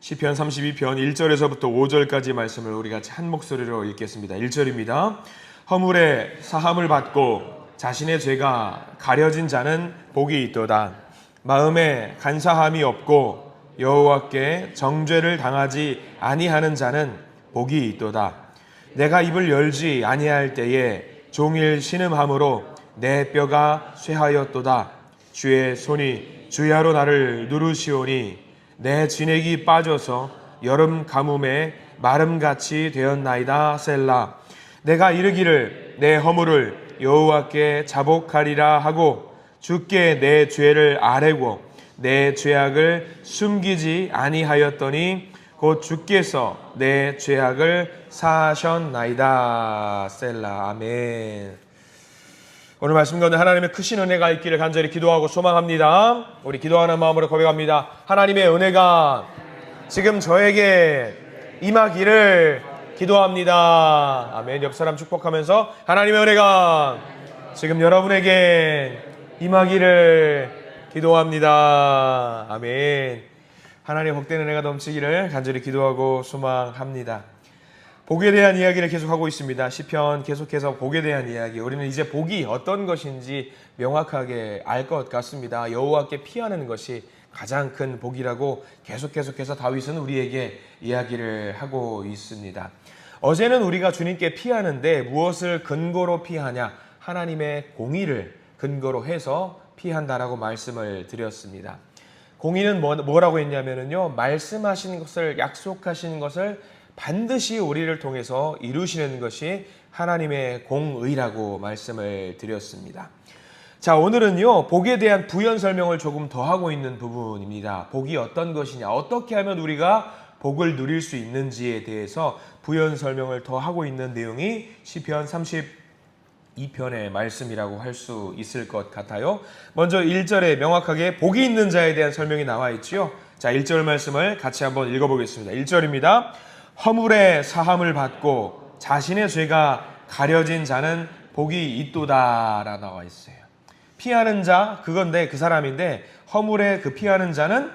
시편 32편 1절에서부터 5절까지 말씀을 우리 같이 한 목소리로 읽겠습니다. 1절입니다. 허물에 사함을 받고 자신의 죄가 가려진 자는 복이 있도다. 마음에 간사함이 없고 여호와께 정죄를 당하지 아니하는 자는 복이 있도다. 내가 입을 열지 아니할 때에 종일 신음함으로 내 뼈가 쇠하였도다. 주의 손이 주야로 나를 누르시오니 내 진액이 빠져서 여름 가뭄에 마름같이 되었나이다. 셀라. 내가 이르기를 내 허물을 여호와께 자복하리라 하고 주께 내 죄를 아뢰고 내 죄악을 숨기지 아니하였더니 곧 주께서 내 죄악을 사하셨나이다. 셀라. 아멘. 오늘 말씀 가운데 하나님의 크신 은혜가 있기를 간절히 기도하고 소망합니다. 우리 기도하는 마음으로 고백합니다. 하나님의 은혜가 지금 저에게 임하기를 기도합니다. 아멘. 옆 사람 축복하면서 하나님의 은혜가 지금 여러분에게 임하기를 기도합니다. 아멘. 하나님의 복된 은혜가 넘치기를 간절히 기도하고 소망합니다. 복에 대한 이야기를 계속하고 있습니다. 시편 계속해서 복에 대한 이야기. 우리는 이제 복이 어떤 것인지 명확하게 알 것 같습니다. 여호와께 피하는 것이 가장 큰 복이라고 계속해서 다윗은 우리에게 이야기를 하고 있습니다. 어제는 우리가 주님께 피하는데 무엇을 근거로 피하냐? 하나님의 공의를 근거로 해서 피한다라고 말씀을 드렸습니다. 공의는 뭐라고 했냐면요, 말씀하신 것을, 약속하신 것을 반드시 우리를 통해서 이루시는 것이 하나님의 공의라고 말씀을 드렸습니다. 자, 오늘은요, 복에 대한 부연 설명을 조금 더 하고 있는 부분입니다. 복이 어떤 것이냐, 어떻게 하면 우리가 복을 누릴 수 있는지에 대해서 부연 설명을 더 하고 있는 내용이 시편 32편의 말씀이라고 할 수 있을 것 같아요. 먼저 1절에 명확하게 복이 있는 자에 대한 설명이 나와 있지요. 자, 1절 말씀을 같이 한번 읽어보겠습니다. 1절입니다. 허물에 사함을 받고 자신의 죄가 가려진 자는 복이 있도다 라고 나와 있어요. 피하는 자, 그건데 그 사람인데, 허물에 그 피하는 자는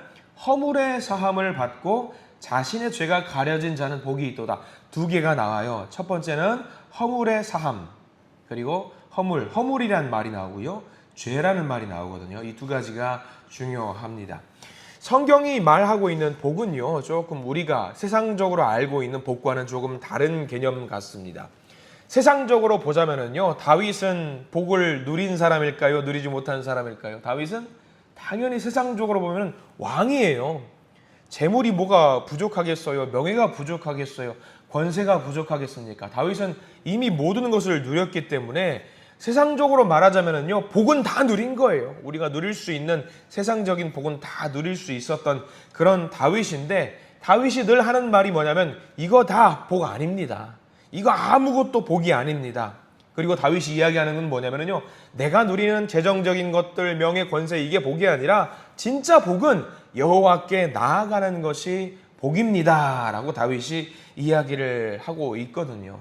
허물에 사함을 받고 자신의 죄가 가려진 자는 복이 있도다. 두 개가 나와요. 첫 번째는 허물의 사함, 그리고 허물이란 말이 나오고요, 죄라는 말이 나오거든요. 이 두 가지가 중요합니다. 성경이 말하고 있는 복은요, 조금 우리가 세상적으로 알고 있는 복과는 조금 다른 개념 같습니다. 세상적으로 보자면은요, 다윗은 복을 누린 사람일까요? 누리지 못한 사람일까요? 다윗은 당연히 세상적으로 보면 왕이에요. 재물이 뭐가 부족하겠어요? 명예가 부족하겠어요? 권세가 부족하겠습니까? 다윗은 이미 모든 것을 누렸기 때문에 세상적으로 말하자면은요, 복은 다 누린 거예요. 우리가 누릴 수 있는 세상적인 복은 다 누릴 수 있었던 그런 다윗인데, 다윗이 늘 하는 말이 뭐냐면 이거 다 복 아닙니다. 이거 아무것도 복이 아닙니다. 그리고 다윗이 이야기하는 건 뭐냐면요, 내가 누리는 재정적인 것들, 명예, 권세, 이게 복이 아니라 진짜 복은 여호와께 나아가는 것이 복입니다 라고 다윗이 이야기를 하고 있거든요.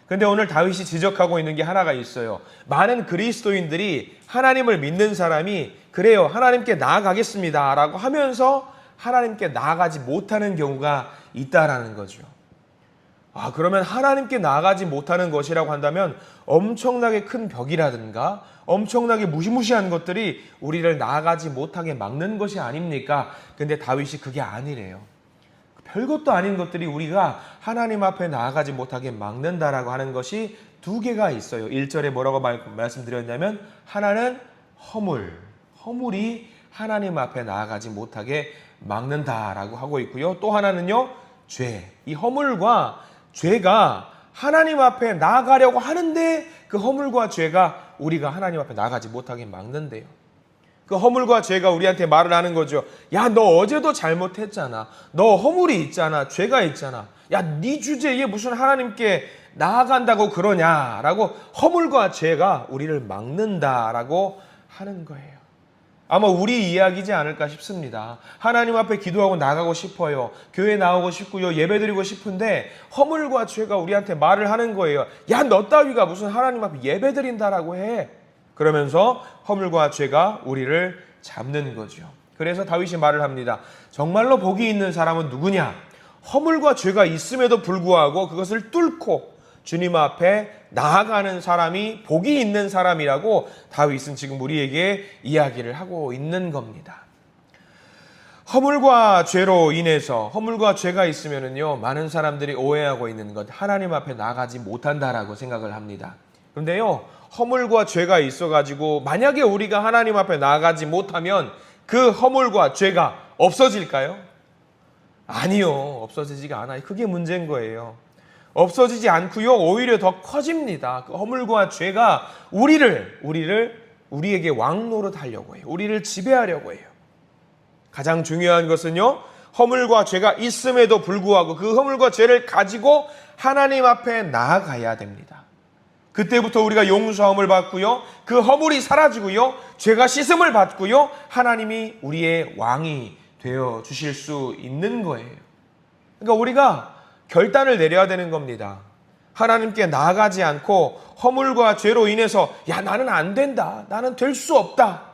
근데 오늘 다윗이 지적하고 있는 게 하나가 있어요. 많은 그리스도인들이 하나님을 믿는 사람이 그래요, 하나님께 나아가겠습니다 라고 하면서 하나님께 나아가지 못하는 경우가 있다라는 거죠. 그러면 하나님께 나아가지 못하는 것이라고 한다면 엄청나게 큰 벽이라든가 엄청나게 무시무시한 것들이 우리를 나아가지 못하게 막는 것이 아닙니까? 근데 다윗이 그게 아니래요. 별것도 아닌 것들이 우리가 하나님 앞에 나아가지 못하게 막는다라고 하는 것이 두 개가 있어요. 1절에 뭐라고 말씀드렸냐면, 하나는 허물이 하나님 앞에 나아가지 못하게 막는다라고 하고 있고요. 또 하나는요, 죄. 이 허물과 죄가 하나님 앞에 나아가려고 하는데 그 허물과 죄가 우리가 하나님 앞에 나아가지 못하게 막는데요. 그 허물과 죄가 우리한테 말을 하는 거죠. 야, 너 어제도 잘못했잖아. 너 허물이 있잖아. 죄가 있잖아. 야, 네 주제에 무슨 하나님께 나아간다고 그러냐라고 허물과 죄가 우리를 막는다라고 하는 거예요. 아마 우리 이야기지 않을까 싶습니다. 하나님 앞에 기도하고 나가고 싶어요. 교회 나오고 싶고요. 예배드리고 싶은데 허물과 죄가 우리한테 말을 하는 거예요. 야, 너 따위가 무슨 하나님 앞에 예배드린다라고 해. 그러면서 허물과 죄가 우리를 잡는 거죠. 그래서 다윗이 말을 합니다. 정말로 복이 있는 사람은 누구냐? 허물과 죄가 있음에도 불구하고 그것을 뚫고 주님 앞에 나아가는 사람이 복이 있는 사람이라고 다윗은 지금 우리에게 이야기를 하고 있는 겁니다. 허물과 죄로 인해서 허물과 죄가 있으면은요, 많은 사람들이 오해하고 있는 것, 하나님 앞에 나아가지 못한다라고 생각을 합니다. 그런데요, 허물과 죄가 있어가지고 만약에 우리가 하나님 앞에 나아가지 못하면 그 허물과 죄가 없어질까요? 아니요, 없어지지가 않아요. 그게 문제인 거예요. 없어지지 않고요, 오히려 더 커집니다. 그 허물과 죄가 우리에게 왕노릇 하려고 해요. 우리를 지배하려고 해요. 가장 중요한 것은요, 허물과 죄가 있음에도 불구하고 그 허물과 죄를 가지고 하나님 앞에 나아가야 됩니다. 그때부터 우리가 용서함을 받고요, 그 허물이 사라지고요, 죄가 씻음을 받고요, 하나님이 우리의 왕이 되어 주실 수 있는 거예요. 그러니까 우리가 결단을 내려야 되는 겁니다. 하나님께 나아가지 않고 허물과 죄로 인해서 나는 안 된다, 나는 될 수 없다,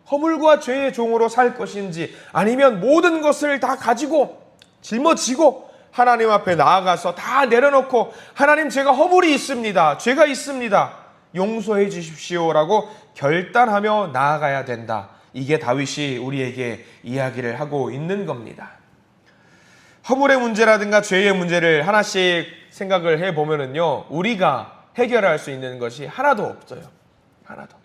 허물과 죄의 종으로 살 것인지, 아니면 모든 것을 다 가지고 짊어지고 하나님 앞에 나아가서 다 내려놓고 하나님, 제가 허물이 있습니다, 죄가 있습니다, 용서해 주십시오라고 결단하며 나아가야 된다. 이게 다윗이 우리에게 이야기를 하고 있는 겁니다. 허물의 문제라든가 죄의 문제를 하나씩 생각을 해보면은요, 우리가 해결할 수 있는 것이 하나도 없어요. 하나도.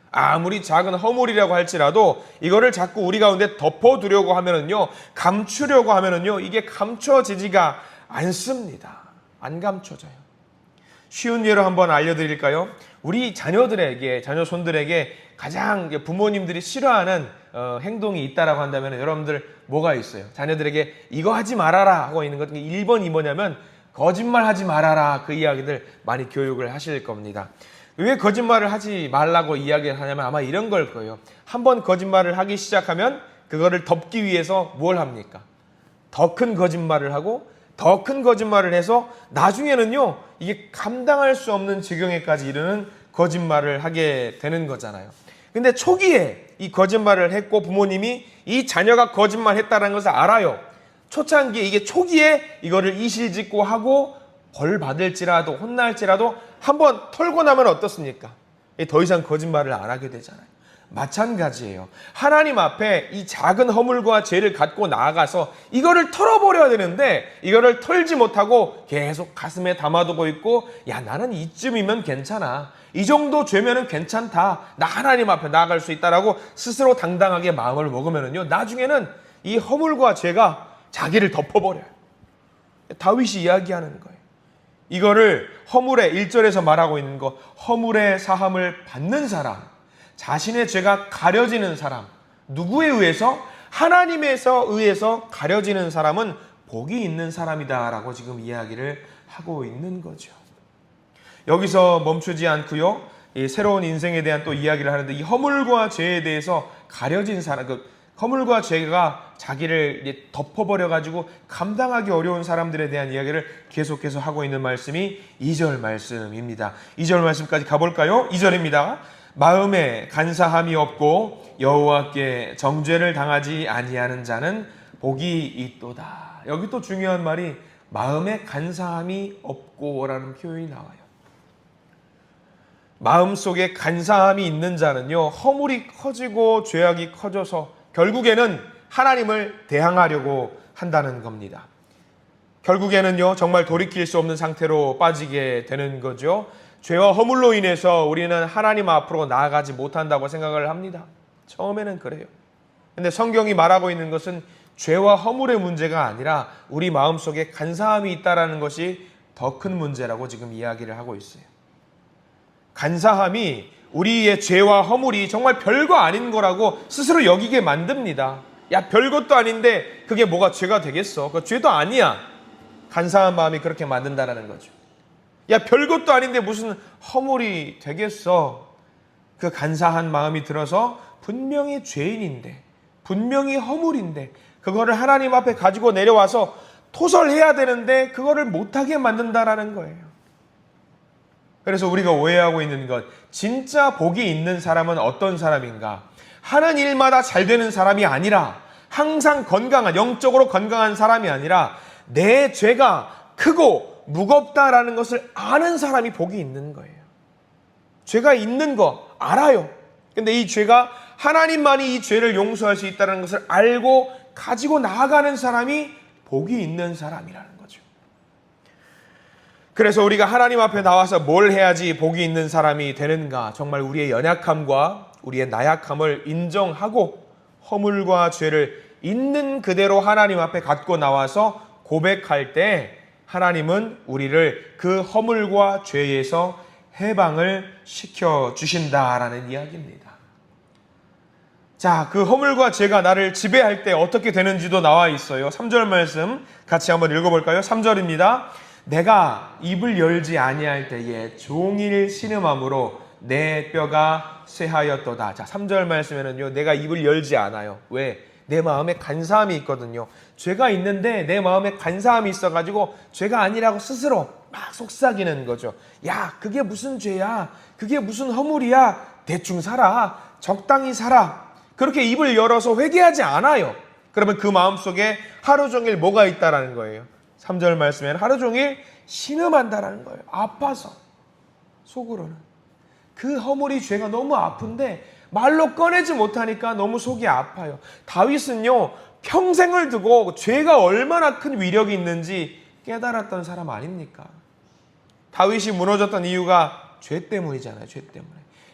아무리 작은 허물이라고 할지라도 이거를 자꾸 우리 가운데 덮어두려고 하면은요, 감추려고 하면은요, 이게 감춰지지가 않습니다. 안 감춰져요. 쉬운 예로 한번 알려드릴까요? 우리 자녀들에게, 자녀 손들에게 가장 부모님들이 싫어하는 행동이 있다라고 한다면 여러분들 뭐가 있어요? 자녀들에게 이거 하지 말아라 하고 있는 것 중에 1번이 뭐냐면 거짓말 하지 말아라. 그 이야기들 많이 교육을 하실 겁니다. 왜 거짓말을 하지 말라고 이야기를 하냐면 아마 이런 걸 거예요. 한번 거짓말을 하기 시작하면 그거를 덮기 위해서 뭘 합니까? 더 큰 거짓말을 하고 더 큰 거짓말을 해서 나중에는요, 이게 감당할 수 없는 지경에까지 이르는 거짓말을 하게 되는 거잖아요. 근데 초기에 이 거짓말을 했고 부모님이 이 자녀가 거짓말했다는 것을 알아요. 초창기에, 이게 초기에 이거를 이실직고 하고 벌 받을지라도 혼날지라도 한번 털고 나면 어떻습니까? 더 이상 거짓말을 안 하게 되잖아요. 마찬가지예요. 하나님 앞에 이 작은 허물과 죄를 갖고 나아가서 이거를 털어버려야 되는데 이거를 털지 못하고 계속 가슴에 담아두고 있고, 나는 이쯤이면 괜찮아, 이 정도 죄면은 괜찮다, 나 하나님 앞에 나아갈 수 있다라고 스스로 당당하게 마음을 먹으면은요, 나중에는 이 허물과 죄가 자기를 덮어버려요. 다윗이 이야기하는 거예요. 이거를 허물의 1절에서 말하고 있는 거, 허물의 사함을 받는 사람, 자신의 죄가 가려지는 사람, 누구에 의해서? 하나님에서 의해서 가려지는 사람은 복이 있는 사람이다라고 지금 이야기를 하고 있는 거죠. 여기서 멈추지 않고요, 이 새로운 인생에 대한 또 이야기를 하는데, 이 허물과 죄에 대해서 가려진 사람, 허물과 죄가 자기를 덮어버려가지고 감당하기 어려운 사람들에 대한 이야기를 계속해서 하고 있는 말씀이 2절 말씀입니다. 2절 말씀까지 가볼까요? 2절입니다. 마음에 간사함이 없고 여호와께 정죄를 당하지 아니하는 자는 복이 있도다. 여기 또 중요한 말이 마음에 간사함이 없고라는 표현이 나와요. 마음속에 간사함이 있는 자는요, 허물이 커지고 죄악이 커져서 결국에는 하나님을 대항하려고 한다는 겁니다. 결국에는요, 정말 돌이킬 수 없는 상태로 빠지게 되는 거죠. 죄와 허물로 인해서 우리는 하나님 앞으로 나아가지 못한다고 생각을 합니다. 처음에는 그래요. 근데 성경이 말하고 있는 것은 죄와 허물의 문제가 아니라 우리 마음속에 간사함이 있다는 것이 더 큰 문제라고 지금 이야기를 하고 있어요. 간사함이 우리의 죄와 허물이 정말 별거 아닌 거라고 스스로 여기게 만듭니다. 별것도 아닌데 그게 뭐가 죄가 되겠어? 그거 죄도 아니야. 간사한 마음이 그렇게 만든다는 거죠. 별것도 아닌데 무슨 허물이 되겠어? 그 간사한 마음이 들어서 분명히 죄인인데, 분명히 허물인데 그거를 하나님 앞에 가지고 내려와서 토설해야 되는데 그거를 못하게 만든다라는 거예요. 그래서 우리가 오해하고 있는 것, 진짜 복이 있는 사람은 어떤 사람인가? 하는 일마다 잘 되는 사람이 아니라, 항상 건강한, 영적으로 건강한 사람이 아니라 내 죄가 크고 무겁다라는 것을 아는 사람이 복이 있는 거예요. 죄가 있는 거 알아요. 근데 이 죄가 하나님만이 이 죄를 용서할 수 있다는 것을 알고 가지고 나아가는 사람이 복이 있는 사람이라는 거죠. 그래서 우리가 하나님 앞에 나와서 뭘 해야지 복이 있는 사람이 되는가? 정말 우리의 연약함과 우리의 나약함을 인정하고 허물과 죄를 있는 그대로 하나님 앞에 갖고 나와서 고백할 때 하나님은 우리를 그 허물과 죄에서 해방을 시켜주신다라는 이야기입니다. 자, 그 허물과 죄가 나를 지배할 때 어떻게 되는지도 나와 있어요. 3절 말씀 같이 한번 읽어볼까요? 3절입니다. 내가 입을 열지 아니할 때에 종일 신음함으로 내 뼈가 쇠하였도다. 자, 3절 말씀에는요, 내가 입을 열지 않아요. 왜? 내 마음에 간사함이 있거든요. 죄가 있는데 내 마음에 간사함이 있어가지고 죄가 아니라고 스스로 막 속삭이는 거죠. 야, 그게 무슨 죄야? 그게 무슨 허물이야? 대충 살아. 적당히 살아. 그렇게 입을 열어서 회개하지 않아요. 그러면 그 마음속에 하루 종일 뭐가 있다라는 거예요. 3절 말씀에는 하루 종일 신음한다라는 거예요. 아파서. 속으로는. 그 허물이 죄가 너무 아픈데 말로 꺼내지 못하니까 너무 속이 아파요. 다윗은요, 평생을 두고 죄가 얼마나 큰 위력이 있는지 깨달았던 사람 아닙니까? 다윗이 무너졌던 이유가 죄 때문이잖아요. 죄 때문에.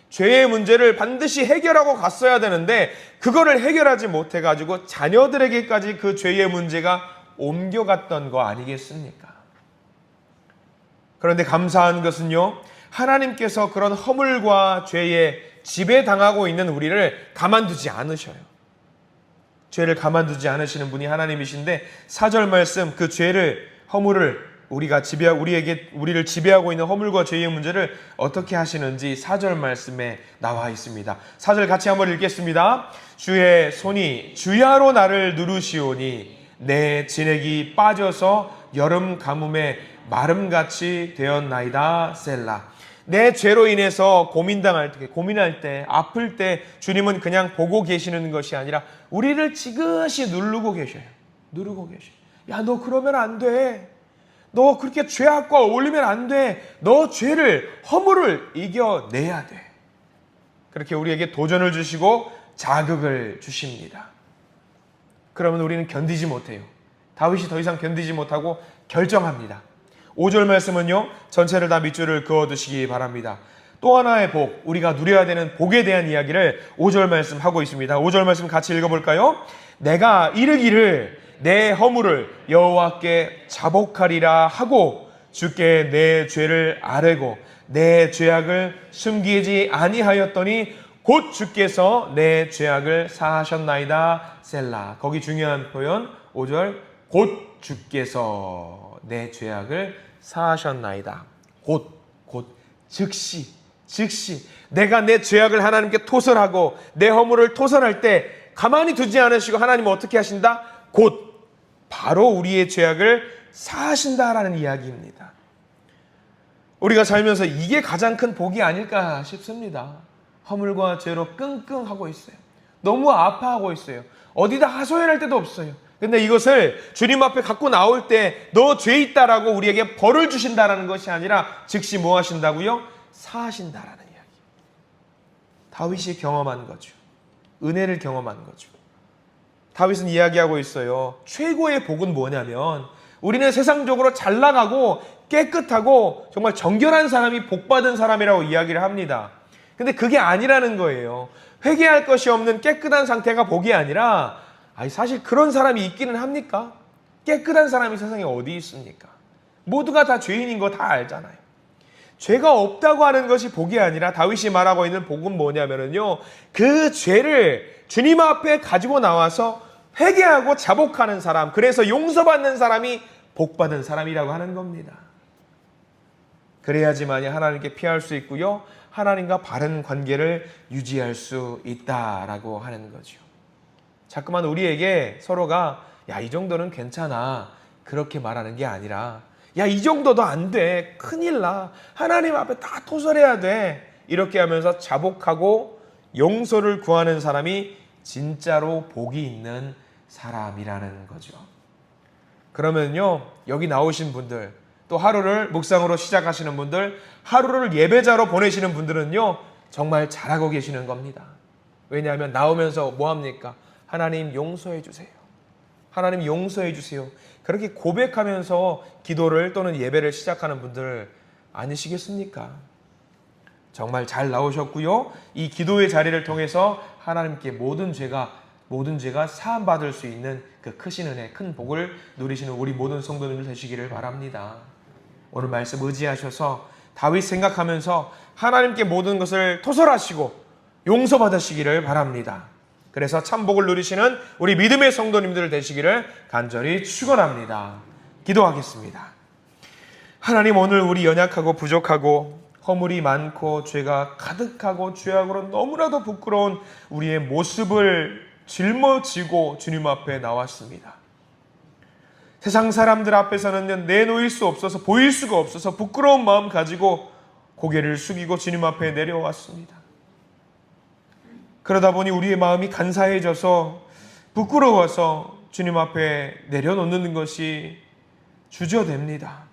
죄의 문제를 반드시 해결하고 갔어야 되는데 그거를 해결하지 못해가지고 자녀들에게까지 그 죄의 문제가 옮겨갔던 거 아니겠습니까? 그런데 감사한 것은요, 하나님께서 그런 허물과 죄에 지배당하고 있는 우리를 가만두지 않으셔요. 죄를 가만두지 않으시는 분이 하나님이신데 4절 말씀, 그 죄를, 허물을 우리를 지배하고 있는 허물과 죄의 문제를 어떻게 하시는지 4절 말씀에 나와 있습니다. 4절 같이 한번 읽겠습니다. 주의 손이 주야로 나를 누르시오니 내 진액이 빠져서 여름 가뭄에 마름같이 되었나이다. 셀라. 내 죄로 인해서 고민할 때, 아플 때 주님은 그냥 보고 계시는 것이 아니라 우리를 지그시 누르고 계셔요. 누르고 계셔요. 야, 너 그러면 안 돼. 너 그렇게 죄악과 어울리면 안 돼. 너 죄를, 허물을 이겨내야 돼. 그렇게 우리에게 도전을 주시고 자극을 주십니다. 그러면 우리는 견디지 못해요. 다윗이 더 이상 견디지 못하고 결정합니다. 5절 말씀은요, 전체를 다 밑줄을 그어두시기 바랍니다. 또 하나의 복, 우리가 누려야 되는 복에 대한 이야기를 5절 말씀 하고 있습니다. 5절 말씀 같이 읽어볼까요? 내가 이르기를 내 허물을 여호와께 자복하리라 하고 주께 내 죄를 아뢰고 내 죄악을 숨기지 아니하였더니 곧 주께서 내 죄악을 사하셨나이다. 셀라. 거기 중요한 표현 5절, 곧 주께서 내 죄악을 사하셨나이다. 곧 즉시 내가 내 죄악을 하나님께 토설하고 내 허물을 토설할 때 가만히 두지 않으시고 하나님은 어떻게 하신다? 곧 바로 우리의 죄악을 사하신다라는 이야기입니다. 우리가 살면서 이게 가장 큰 복이 아닐까 싶습니다. 허물과 죄로 끙끙하고 있어요. 너무 아파하고 있어요. 어디다 하소연할 데도 없어요. 근데 이것을 주님 앞에 갖고 나올 때 너 죄 있다라고 우리에게 벌을 주신다라는 것이 아니라 즉시 뭐 하신다고요? 사하신다라는 이야기. 다윗이 경험한 거죠. 은혜를 경험한 거죠. 다윗은 이야기하고 있어요. 최고의 복은 뭐냐면 우리는 세상적으로 잘 나가고 깨끗하고 정말 정결한 사람이 복받은 사람이라고 이야기를 합니다. 근데 그게 아니라는 거예요. 회개할 것이 없는 깨끗한 상태가 복이 아니라 사실 그런 사람이 있기는 합니까? 깨끗한 사람이 세상에 어디 있습니까? 모두가 다 죄인인 거 다 알잖아요. 죄가 없다고 하는 것이 복이 아니라 다윗이 말하고 있는 복은 뭐냐면요, 그 죄를 주님 앞에 가지고 나와서 회개하고 자복하는 사람, 그래서 용서받는 사람이 복받은 사람이라고 하는 겁니다. 그래야지만이 하나님께 피할 수 있고요, 하나님과 바른 관계를 유지할 수 있다라고 하는 거죠. 자꾸만 우리에게 서로가 야, 이 정도는 괜찮아, 그렇게 말하는 게 아니라 야, 이 정도도 안 돼, 큰일 나, 하나님 앞에 다 토설해야 돼, 이렇게 하면서 자복하고 용서를 구하는 사람이 진짜로 복이 있는 사람이라는 거죠. 그러면요, 여기 나오신 분들, 또 하루를 묵상으로 시작하시는 분들, 하루를 예배자로 보내시는 분들은요, 정말 잘하고 계시는 겁니다. 왜냐하면 나오면서 뭐합니까? 하나님 용서해 주세요. 하나님 용서해 주세요. 그렇게 고백하면서 기도를 또는 예배를 시작하는 분들 아니시겠습니까? 정말 잘 나오셨고요. 이 기도의 자리를 통해서 하나님께 모든 죄가 사함받을 수 있는 그 크신 은혜, 큰 복을 누리시는 우리 모든 성도님들 되시기를 바랍니다. 오늘 말씀 의지하셔서 다윗 생각하면서 하나님께 모든 것을 토설하시고 용서받으시기를 바랍니다. 그래서 참복을 누리시는 우리 믿음의 성도님들 되시기를 간절히 축원합니다. 기도하겠습니다. 하나님, 오늘 우리 연약하고 부족하고 허물이 많고 죄가 가득하고 죄악으로 너무나도 부끄러운 우리의 모습을 짊어지고 주님 앞에 나왔습니다. 세상 사람들 앞에서는 내놓을 수 없어서 보일 수가 없어서 부끄러운 마음 가지고 고개를 숙이고 주님 앞에 내려왔습니다. 그러다 보니 우리의 마음이 간사해져서 부끄러워서 주님 앞에 내려놓는 것이 주저됩니다.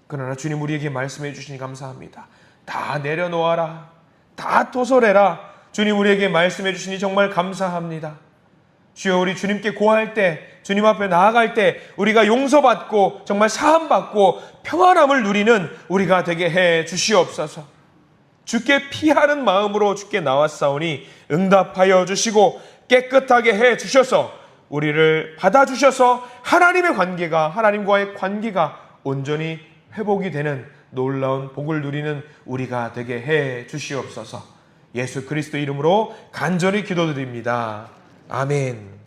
그러나 주님 우리에게 말씀해 주시니 감사합니다. 다 내려놓아라. 다 토설해라. 주님 우리에게 말씀해 주시니 정말 감사합니다. 주여, 우리 주님께 고할 때, 주님 앞에 나아갈 때 우리가 용서받고 정말 사함받고 평안함을 누리는 우리가 되게 해 주시옵소서. 주께 피하는 마음으로 주께 나왔사오니 응답하여 주시고 깨끗하게 해 주셔서 우리를 받아주셔서 하나님과의 관계가 온전히 회복이 되는 놀라운 복을 누리는 우리가 되게 해 주시옵소서. 예수 그리스도 이름으로 간절히 기도드립니다. 아멘.